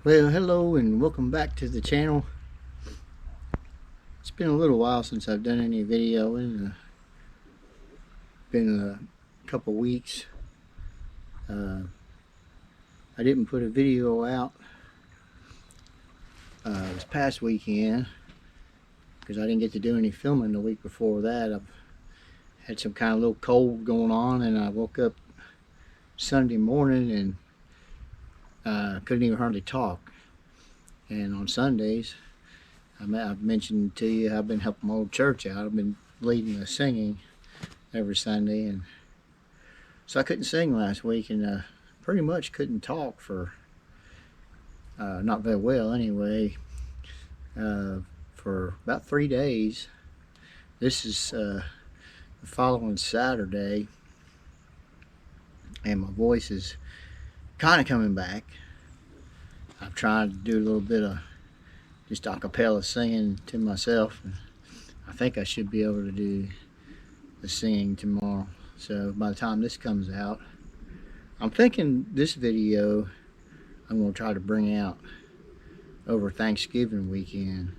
Well, hello and welcome back to the channel. It's been a little while since I've done any videoing. Been a couple weeks. I didn't put a video out this past weekend because I didn't get to do any filming the week before that. I've had some kind of little cold going on, and I woke up Sunday morning and couldn't even hardly talk. And on Sundays, I've mentioned to you, I've been helping my old church out. I've been leading the singing every Sunday, and so I couldn't sing last week, and pretty much couldn't talk for not very well anyway, for about 3 days. This is the following Saturday, and my voice is kind of coming back. I've tried to do a little bit of just a cappella singing to myself, and I think I should be able to do the singing tomorrow. So by the time this comes out, I'm thinking this video I'm going to try to bring out over Thanksgiving weekend,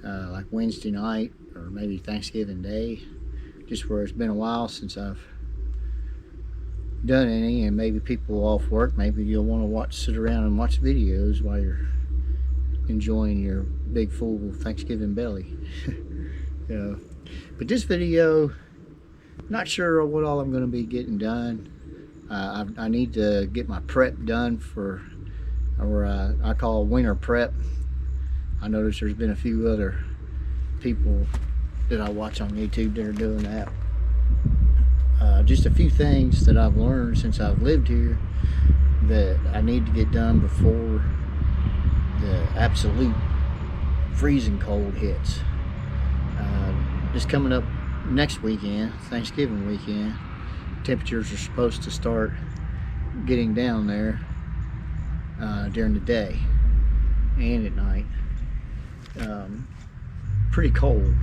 like Wednesday night or maybe Thanksgiving Day, just where it's been a while since I've done any, and maybe people off work, maybe you'll want to sit around and watch videos while you're enjoying your big full Thanksgiving belly. But this video, not sure what all I'm going to be getting done. I need to get my prep done for, or I call winter prep. I noticed there's been a few other people that I watch on YouTube that are doing that. Just a few things that I've learned since I've lived here that I need to get done before the absolute freezing cold hits. Just coming up next weekend, Thanksgiving weekend, temperatures are supposed to start getting down there during the day and at night. Pretty cold.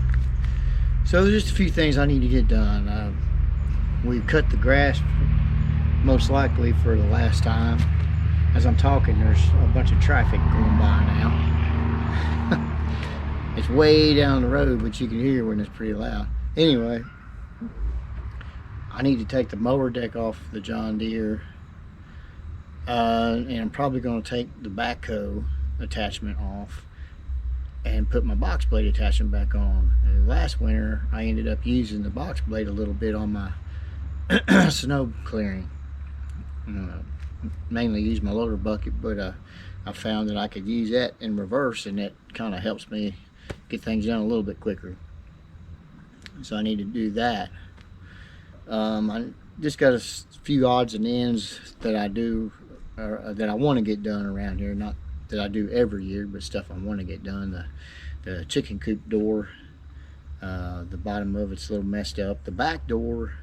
So there's just a few things I need to get done. We've cut the grass most likely for the last time. As I'm talking, there's a bunch of traffic going by now. It's way down the road, but you can hear when it's pretty loud. Anyway, I need to take the mower deck off the John Deere, and I'm probably going to take the backhoe attachment off and put my box blade attachment back on. And last winter I ended up using the box blade a little bit on my snow clearing. Mainly use my loader bucket, but I found that I could use that in reverse, and that kind of helps me get things done a little bit quicker. So I need to do that. I just got a few odds and ends that I do, or that I want to get done around here. Not that I do every year, but stuff I want to get done. The chicken coop door, the bottom of it's a little messed up. The back door,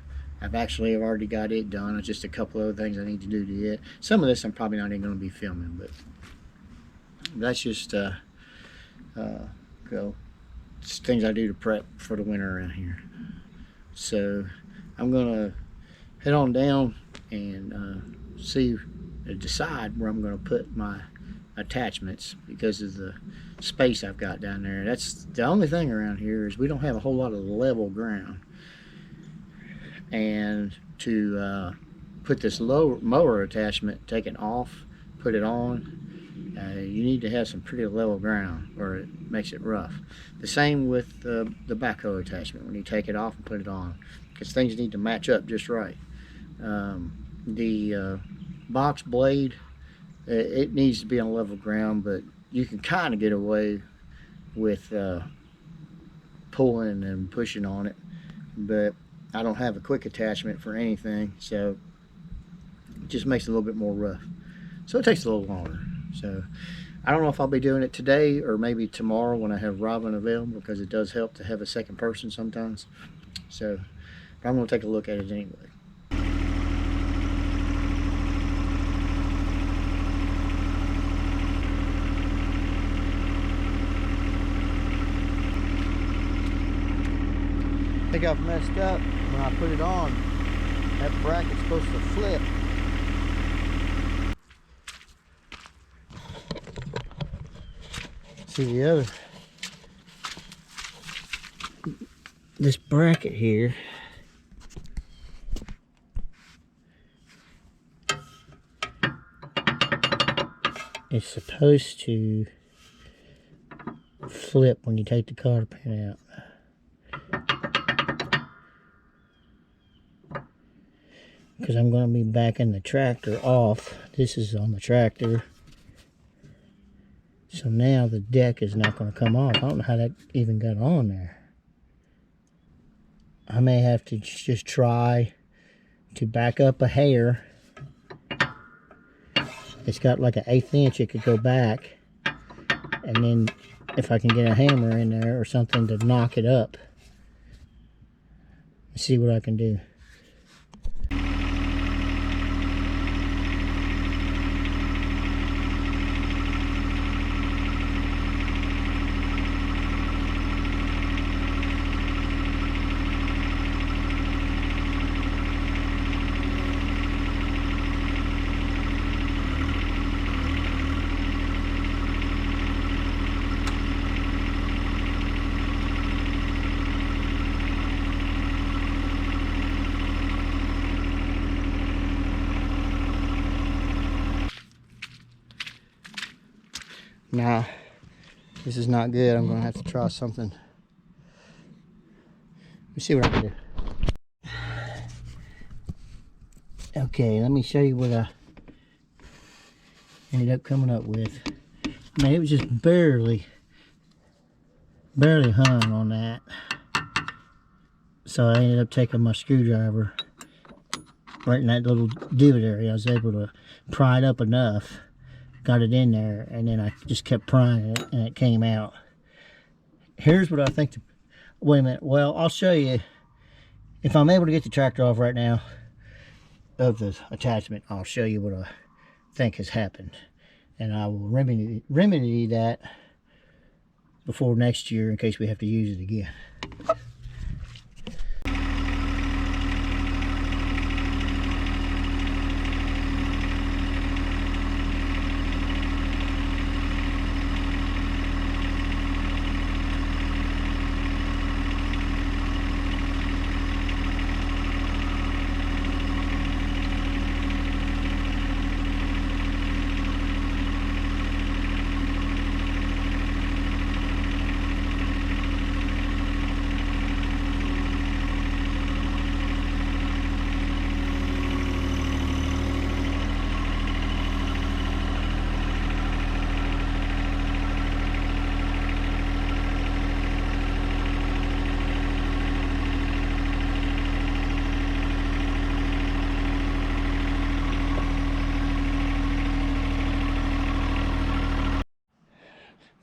I've already got it done. It's just a couple other things I need to do to it. Some of this I'm probably not even going to be filming, but that's just go. It's things I do to prep for the winter around here. So I'm gonna head on down and decide where I'm gonna put my attachments because of the space I've got down there. That's the only thing around here, is we don't have a whole lot of level ground. And to put this low mower attachment, take it off, put it on, you need to have some pretty level ground or it makes it rough. The same with the backhoe attachment, when you take it off and put it on, because things need to match up just right. The box blade, it needs to be on level ground, but you can kind of get away with pulling and pushing on it. But I don't have a quick attachment for anything, so it just makes it a little bit more rough. So it takes a little longer. So I don't know if I'll be doing it today or maybe tomorrow when I have Robin available, because it does help to have a second person sometimes. So but I'm going to take a look at it anyway. I think I've messed up. When I put it on, that bracket's supposed to flip. See the other, this bracket here is supposed to flip when you take the cotter pin out. Because I'm going to be backing the tractor off. This is on the tractor. So now the deck is not going to come off. I don't know how that even got on there. I may have to just try to back up a hair. It's got like an 1/8 inch it could go back. And then if I can get a hammer in there or something to knock it up. See what I can do. Nah, this is not good. I'm going to have to try something. Let me see what I can do. Okay, let me show you what I ended up coming up with. I mean, it was just barely hung on that. So I ended up taking my screwdriver right in that little divot area. I was able to pry it up enough. Got it in there, and then I just kept prying it, and it came out. Here's what I think. Wait a minute. Well, I'll show you. If I'm able to get the tractor off right now of the attachment, I'll show you what I think has happened. And I will remedy that before next year in case we have to use it again.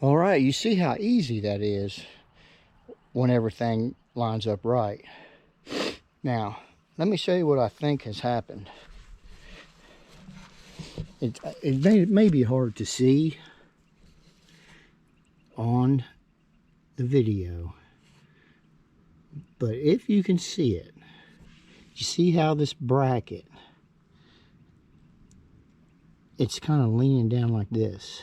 All right, you see how easy that is when everything lines up right. Now, let me show you what I think has happened. It may be hard to see on the video, But if you can see it, you see how this bracket, it's kind of leaning down like this.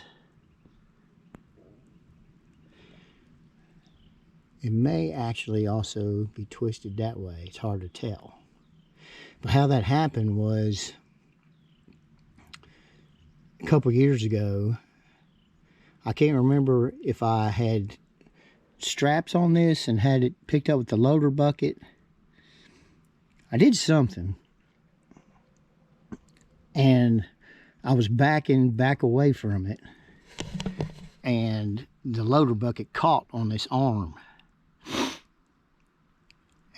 It may actually also be twisted that way. It's hard to tell. But how that happened was a couple years ago, I can't remember if I had straps on this and had it picked up with the loader bucket. I did something. And I was backing back away from it. And the loader bucket caught on this arm.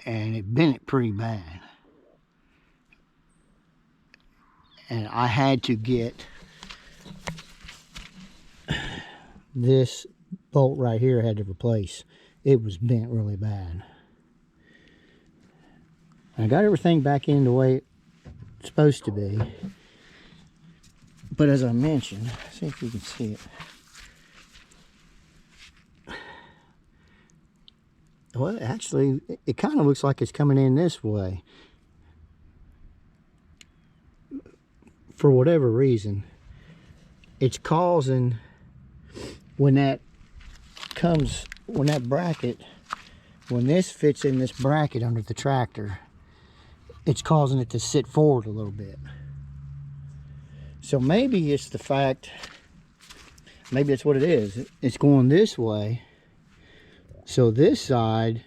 And it bent it pretty bad. And I had to get this bolt right here. I had to replace. It was bent really bad. And I got everything back in the way it's supposed to be. But as I mentioned, see if you can see it. Well, actually, it kind of looks like it's coming in this way. For whatever reason, it's causing, when that bracket, when this fits in this bracket under the tractor, it's causing it to sit forward a little bit. So maybe it's the fact, maybe it's what it is. It's going this way. So this side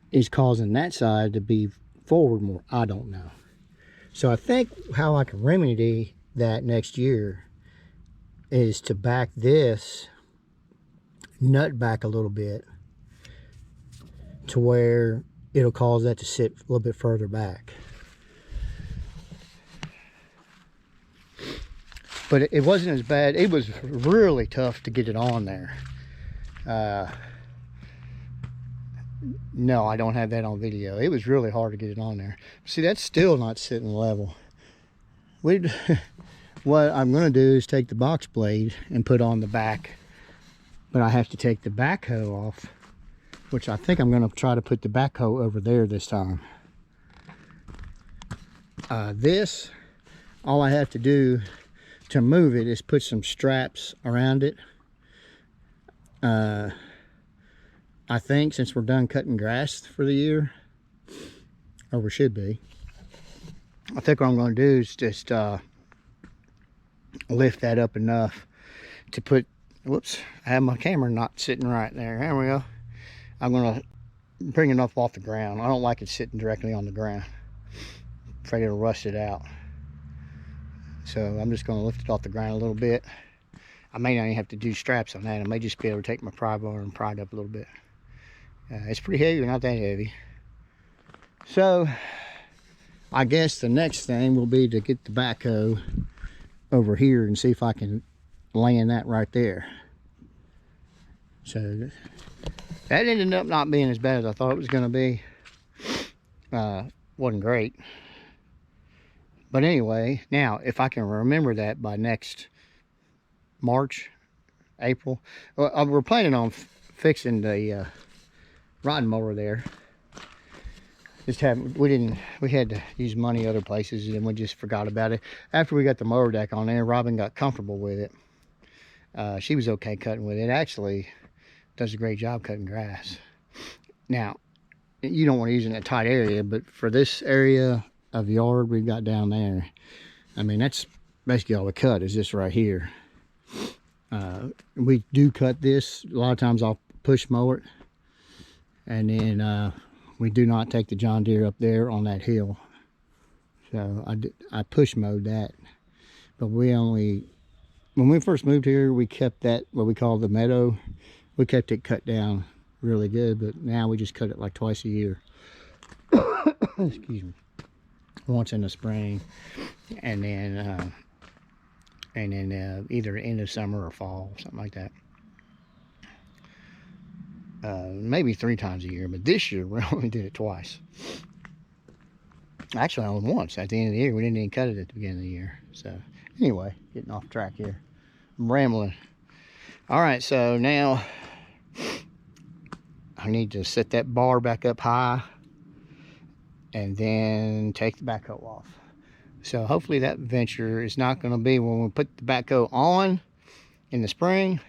is causing that side to be forward more. I don't know. So I think how I can remedy that next year is to back this nut back a little bit to where it'll cause that to sit a little bit further back. But it wasn't as bad. It was really tough to get it on there. No, I don't have that on video. It was really hard to get it on there. See, that's still not sitting level. What I'm going to do is take the box blade and put on the back. But I have to take the backhoe off, which I think I'm going to try to put the backhoe over there this time. All I have to do to move it is put some straps around it. I think since we're done cutting grass for the year, or we should be, I think what I'm going to do is just lift that up enough to put, whoops, I have my camera not sitting right there. There we go. I'm going to bring it up off the ground. I don't like it sitting directly on the ground. I'm afraid it'll rust it out. So I'm just going to lift it off the ground a little bit. I may not even have to do straps on that. I may just be able to take my pry bar and pry it up a little bit. It's pretty heavy, but not that heavy. So I guess the next thing will be to get the backhoe over here and see if I can land that right there. So that ended up not being as bad as I thought it was going to be. Wasn't great. But anyway, now if I can remember that by next March, April, well, we're planning on fixing the riding mower there. We had to use money other places and we just forgot about it. After we got the mower deck on there, Robin got comfortable with it. She was okay cutting with it. Actually does a great job cutting grass. Now, you don't want to use it in a tight area, but for this area of yard we've got down there, I mean, that's basically all we cut is this right here. We do cut this. A lot of times I'll push mow it. And then we do not take the John Deere up there on that hill. So I push mowed that. But when we first moved here, we kept that, what we call the meadow. We kept it cut down really good, but now we just cut it like twice a year. Excuse me. Once in the spring, and then either end of summer or fall, something like that. Maybe 3 times a year, but this year we only did it twice. Actually, only once at the end of the year. We didn't even cut it at the beginning of the year. So anyway, getting off track here. I'm rambling. All right, so now I need to set that bar back up high and then take the backhoe off. So hopefully that venture is not going to be when we put the backhoe on in the spring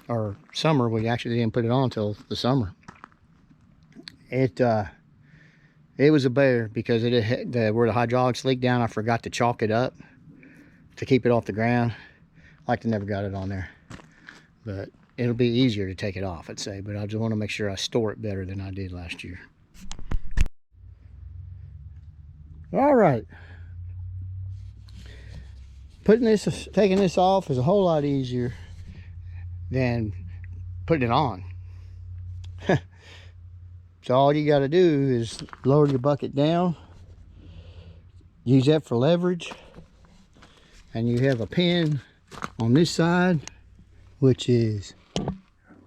or summer. We actually didn't put it on until the summer. It was a bear because it had where the hydraulics leaked down. I forgot to chalk it up to keep it off the ground. Like to never got it on there, but it'll be easier to take it off, I'd say. But I just want to make sure I store it better than I did last year. All right, taking this off is a whole lot easier than putting it on. So all you got to do is lower your bucket down, use that for leverage, and you have a pin on this side, which is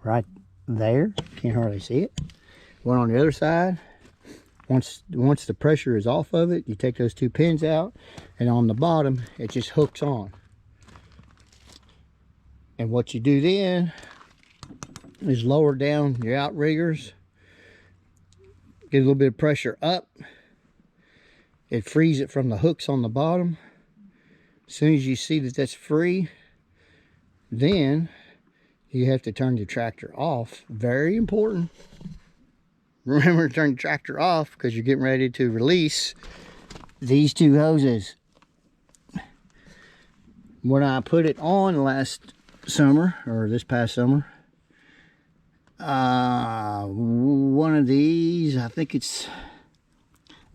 right there. Can't hardly see it. One on the other side. Once the pressure is off of it, you take those two pins out, and on the bottom it just hooks on. And what you do then is lower down your outriggers, get a little bit of pressure up. It frees it from the hooks on the bottom. As soon as you see that that's free, then you have to turn your tractor off. Very important. Remember to turn your tractor off because you're getting ready to release these two hoses. When I put it on last summer, or this past summer, one of these, I think it's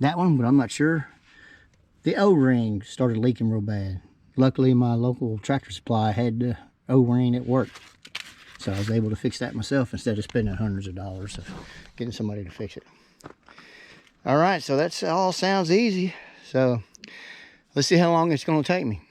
that one, but I'm not sure, the O-ring started leaking real bad. Luckily my local Tractor Supply had the O-ring at work, so I was able to fix that myself instead of spending hundreds of dollars of getting somebody to fix it. All right, so that's all sounds easy. So let's see how long it's going to take me.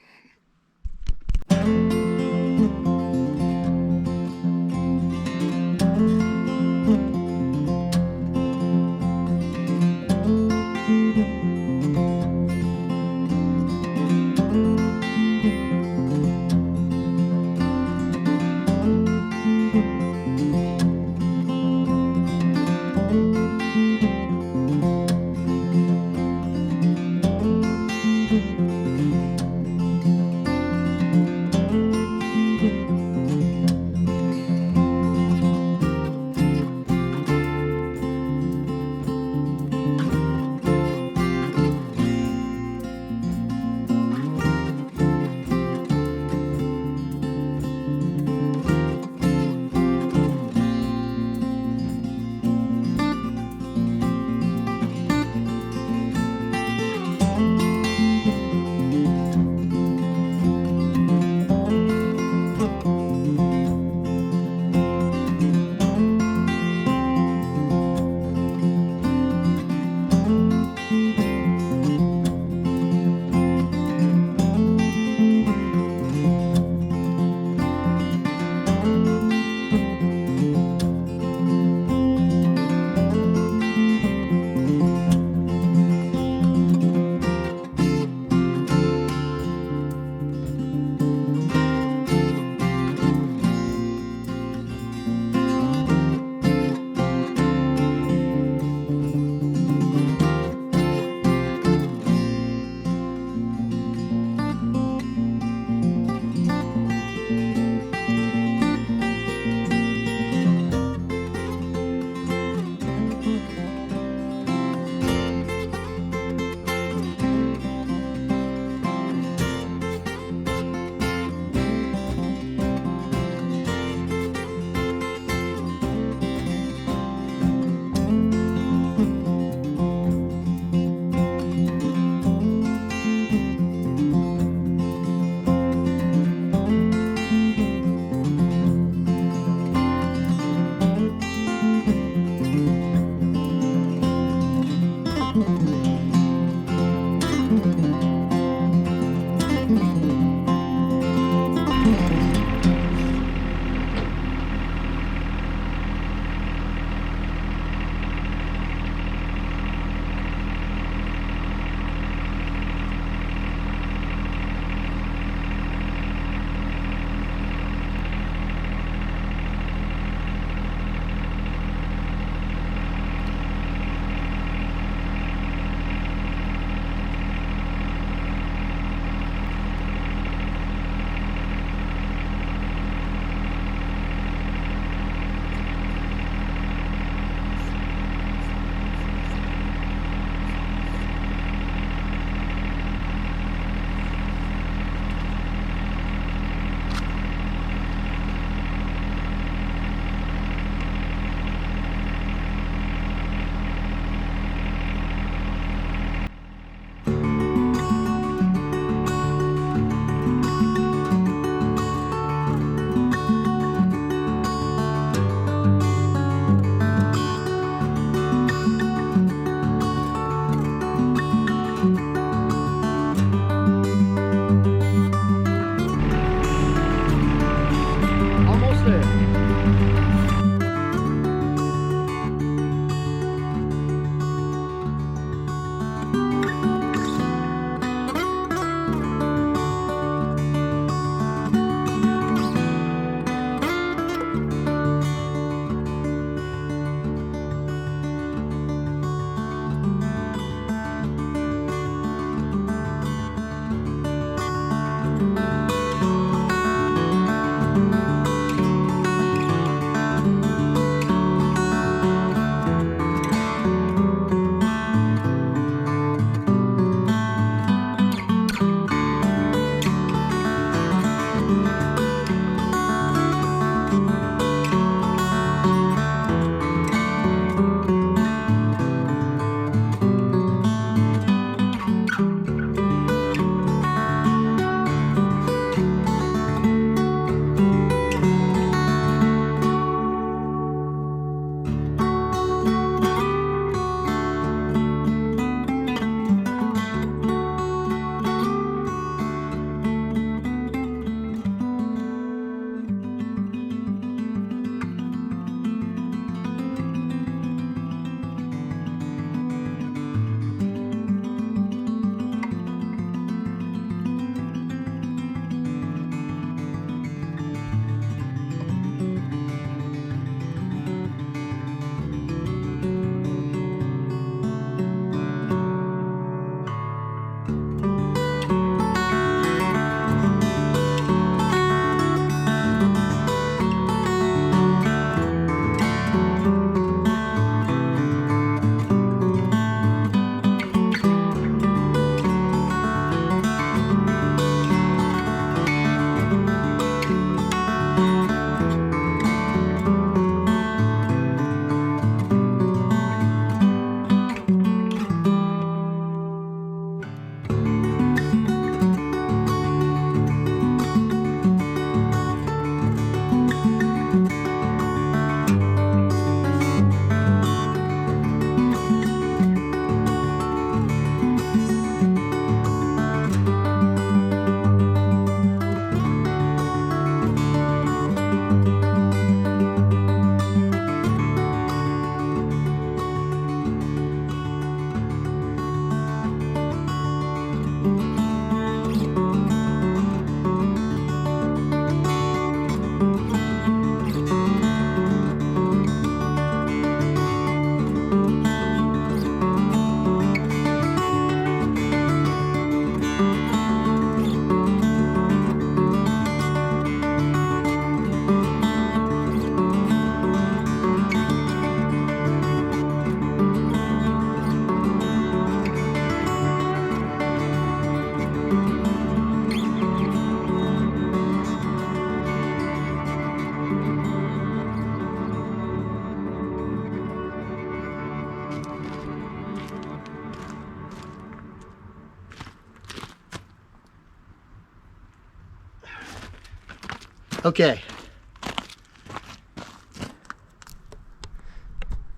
Okay.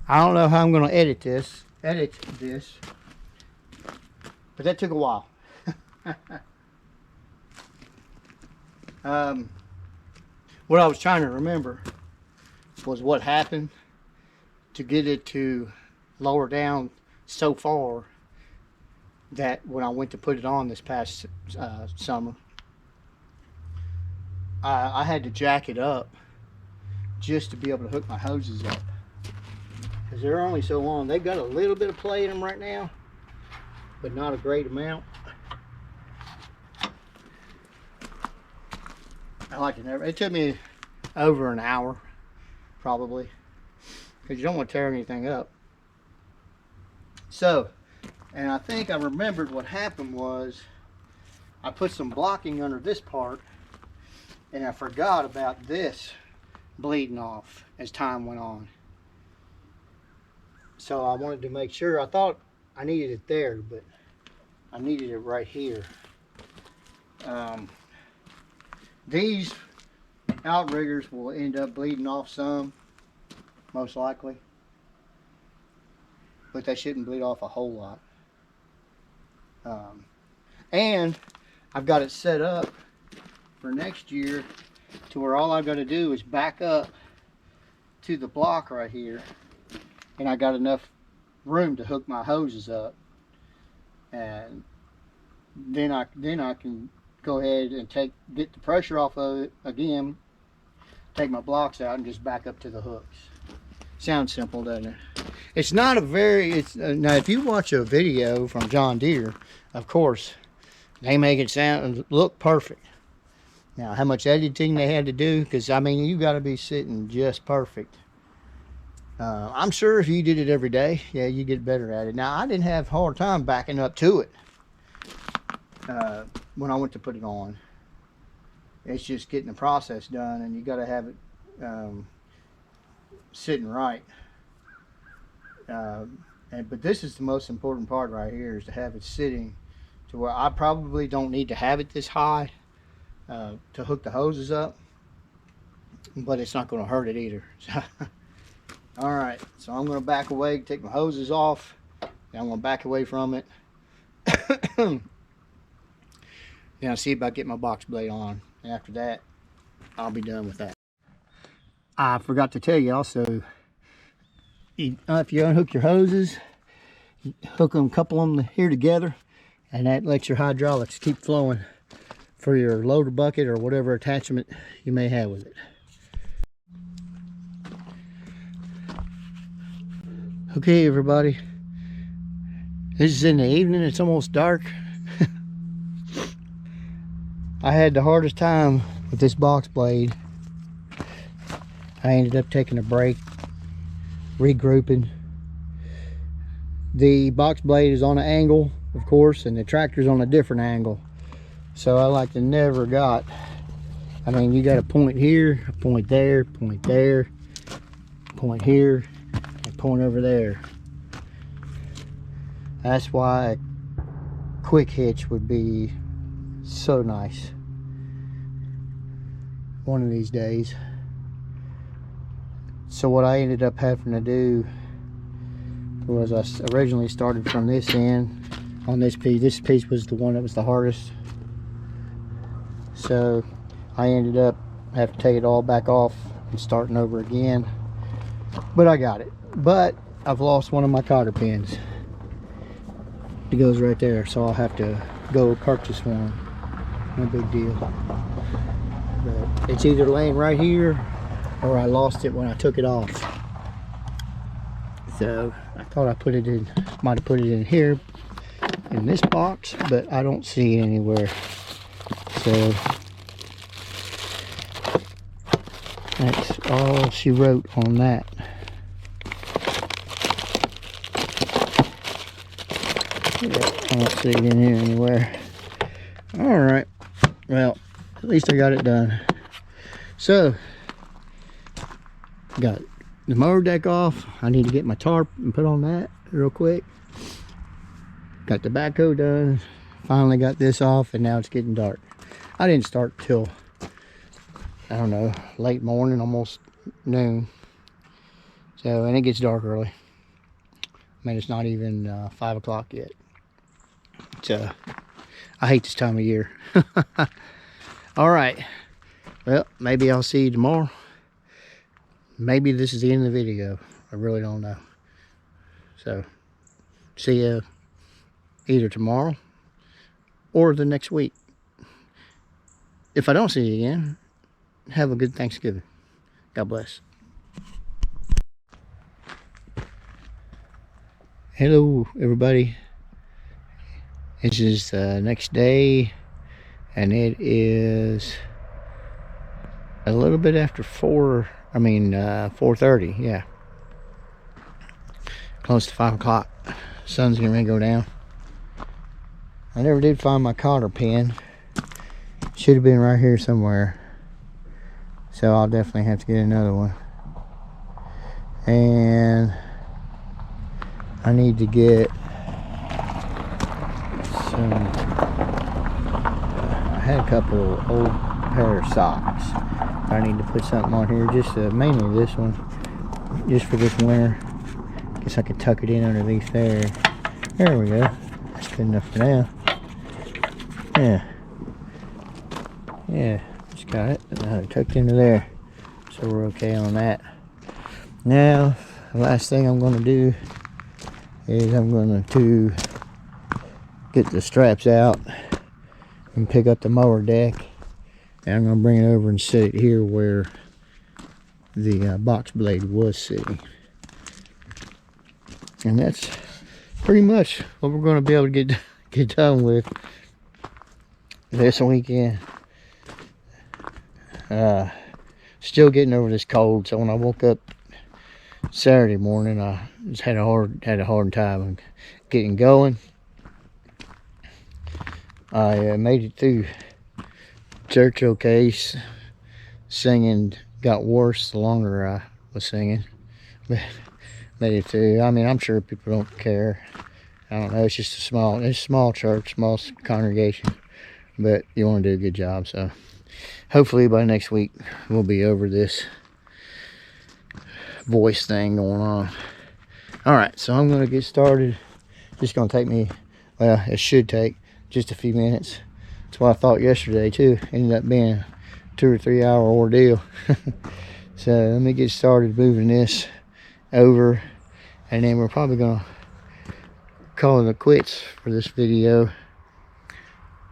I don't know how I'm going to edit this, but that took a while. What I was trying to remember was what happened to get it to lower down so far that when I went to put it on this past summer, I had to jack it up just to be able to hook my hoses up, because they're only so long. They've got a little bit of play in them right now, but not a great amount. It took me over an hour probably, because you don't want to tear anything up. So, and I think I remembered what happened was I put some blocking under this part, and I forgot about this bleeding off as time went on. So I wanted to make sure. I thought I needed it there, but I needed it right here. These outriggers will end up bleeding off some, most likely, but they shouldn't bleed off a whole lot. And I've got it set up for next year to where all I've got to do is back up to the block right here, and I got enough room to hook my hoses up, and then I can go ahead and get the pressure off of it again, take my blocks out, and just back up to the hooks. Sounds simple, doesn't it? It's not a very, now if you watch a video from John Deere, of course, they make it sound, look perfect. Now, how much editing they had to do, because I mean, you got to be sitting just perfect. I'm sure if you did it every day, yeah, you get better at it. Now, I didn't have a hard time backing up to it when I went to put it on. It's just getting the process done, and you got to have it sitting right. But this is the most important part right here, is to have it sitting to where I probably don't need to have it this high to hook the hoses up, but it's not going to hurt it either. All right, so I'm going to back away, take my hoses off, and I'm going to back away from it. Now see about getting my box blade on. After that, I'll be done with that. I forgot to tell you also, if you unhook your hoses, you hook them, couple them here together, and that lets your hydraulics keep flowing for your loader bucket or whatever attachment you may have with it. Okay, everybody, this is in the evening. It's almost dark. I had the hardest time with this box blade. I ended up taking a break, regrouping. The box blade is on an angle, of course, and the tractor's on a different angle. So I like to never got, I mean, you got a point here, a point there, point there, point here, and point over there. That's why a quick hitch would be so nice one of these days. So what I ended up having to do was, I originally started from this end on this piece. This piece was the one that was the hardest. So I ended up having to take it all back off and starting over again. But I got it. But I've lost one of my cotter pins. It goes right there, so I'll have to go purchase one. No big deal. But it's either laying right here or I lost it when I took it off. So I thought I put it in, might have put it in here in this box, but I don't see it anywhere. So that's all she wrote on that. I don't see it in here anywhere. Alright, well, at least I got it done. So, got the mower deck off. I need to get my tarp and put on that real quick. Got the backhoe done. Finally got this off, and now it's getting dark. I didn't start till I don't know, late morning, almost noon. So, and it gets dark early. I mean, it's not even 5 o'clock yet. So, I hate this time of year. All right. Well, maybe I'll see you tomorrow. Maybe this is the end of the video. I really don't know. So, see you either tomorrow or the next week. If I don't see you again, have a good Thanksgiving. God bless. Hello, everybody. This is the next day, and it is a little bit after 4:30, yeah. Close to 5 o'clock. Sun's getting ready to go down. I never did find my cotter pin. Should have been right here somewhere. So I'll definitely have to get another one. And I need to get some, I had a couple old pair of socks. I need to put something on here, just mainly this one, just for this winter. Guess I could tuck it in underneath there. There we go. That's good enough for now. Yeah, just got it tucked into there, so we're okay on that. Now, the last thing I'm going to do is I'm going to get the straps out and pick up the mower deck, and I'm going to bring it over and set it here where the box blade was sitting. And that's pretty much what we're going to be able to get done with this weekend. Still getting over this cold, so when I woke up Saturday morning, I just had a hard time getting going. I made it through church okay. Singing got worse the longer I was singing, but made it through. I mean, I'm sure people don't care. I don't know. It's just a small church, small congregation, but you want to do a good job. So hopefully by next week we'll be over this voice thing going on. All right, so I'm going to get started. Just going to take me, well, it should take just a few minutes. That's what I thought yesterday too. Ended up being a 2 or 3 hour ordeal. So let me get started moving this over, and then we're probably going to call it quits for this video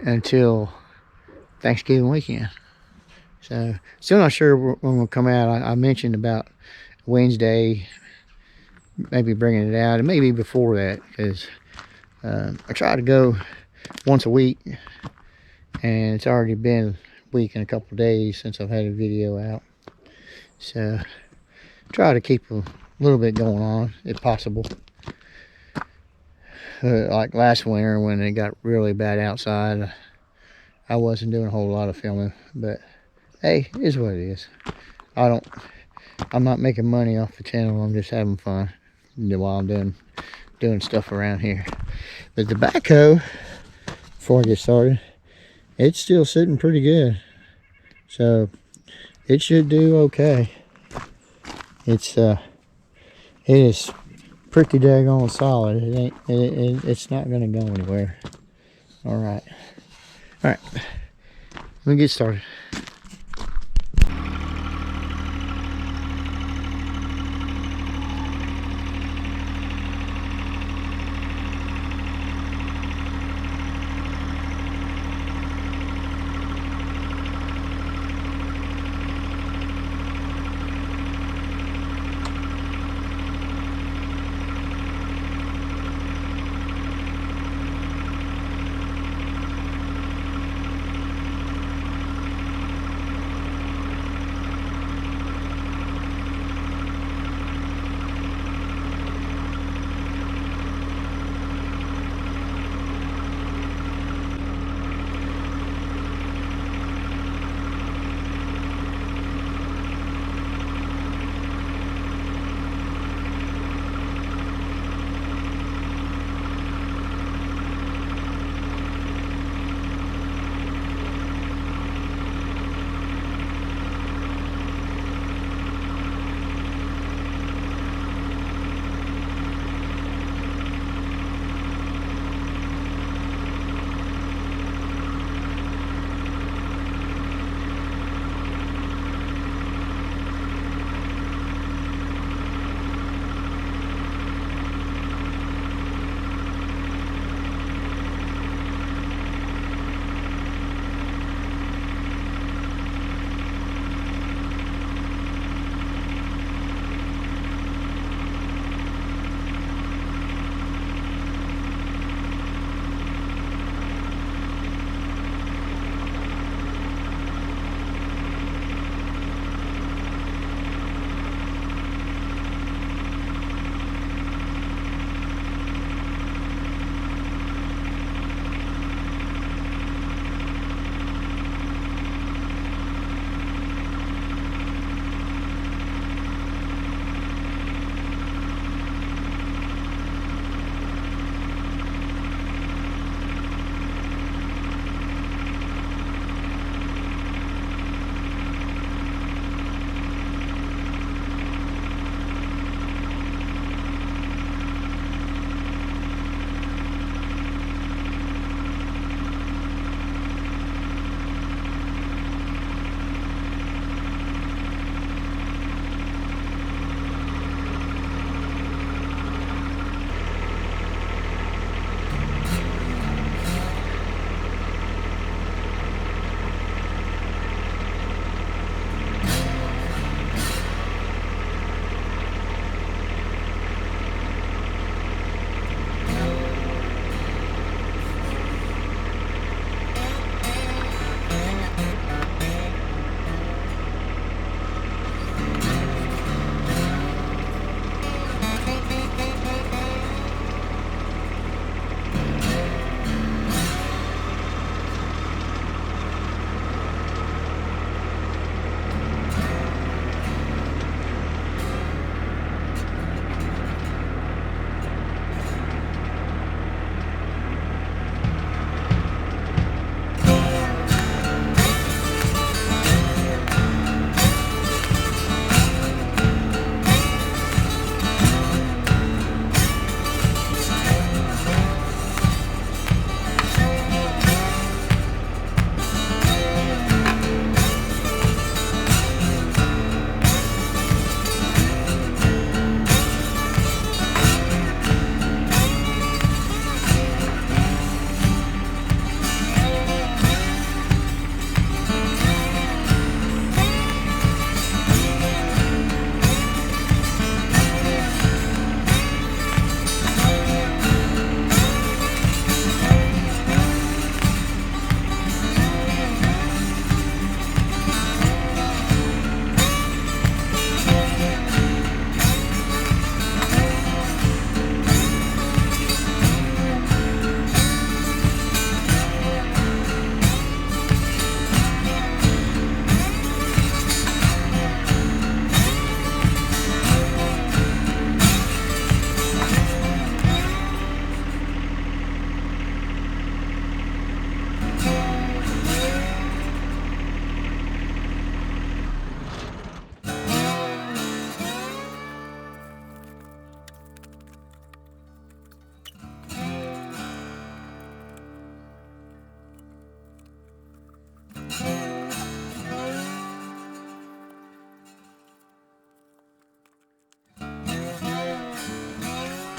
until Thanksgiving weekend. So still not sure when we'll come out. I mentioned about Wednesday, maybe bringing it out, and maybe before that, because I try to go once a week, and it's already been a week and a couple of days since I've had a video out. So try to keep a little bit going on if possible. Like last winter when it got really bad outside, I wasn't doing a whole lot of filming, but hey, it is what it is. I'm not making money off the channel. I'm just having fun while I'm doing stuff around here. But the backhoe, before I get started, it's still sitting pretty good, so it should do okay. It is pretty daggone solid. It's not gonna go anywhere. All right, let me get started.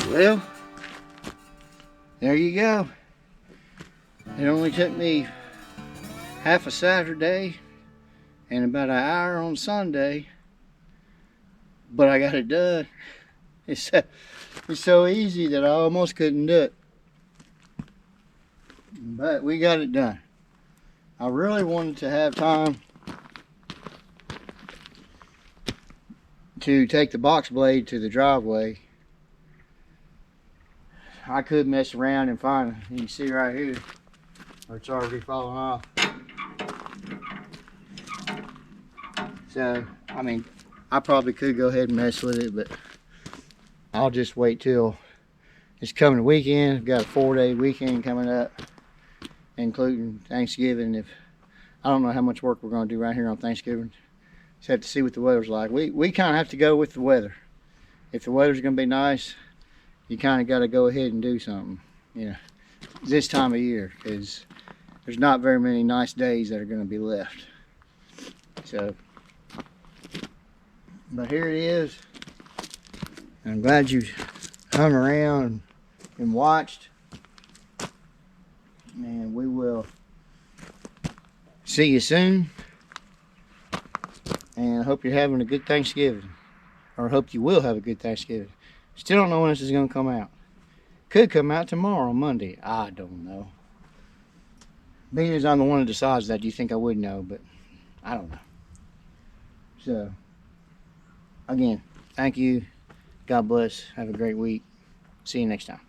Well, there you go. It only took me half a Saturday and about an hour on Sunday, but I got it done. It's so easy that I almost couldn't do it, but we got it done. I really wanted to have time to take the box blade to the driveway. I could mess around and find it. You can see right here where it's already falling off. So, I mean, I probably could go ahead and mess with it, but I'll just wait till it's coming weekend. I've got a 4-day weekend coming up, including Thanksgiving. I don't know how much work we're going to do right here on Thanksgiving. Just have to see what the weather's like. We kind of have to go with the weather. If the weather's going to be nice, you kind of got to go ahead and do something, you know, this time of year, because there's not very many nice days that are going to be left. So, but here it is. I'm glad you hung around and watched. And we will see you soon. And I hope you're having a good Thanksgiving. Or I hope you will have a good Thanksgiving. Still don't know when this is going to come out. Could come out tomorrow, Monday. I don't know. Being as I'm the one that decides that, you think I would know, but I don't know. So, again, thank you. God bless. Have a great week. See you next time.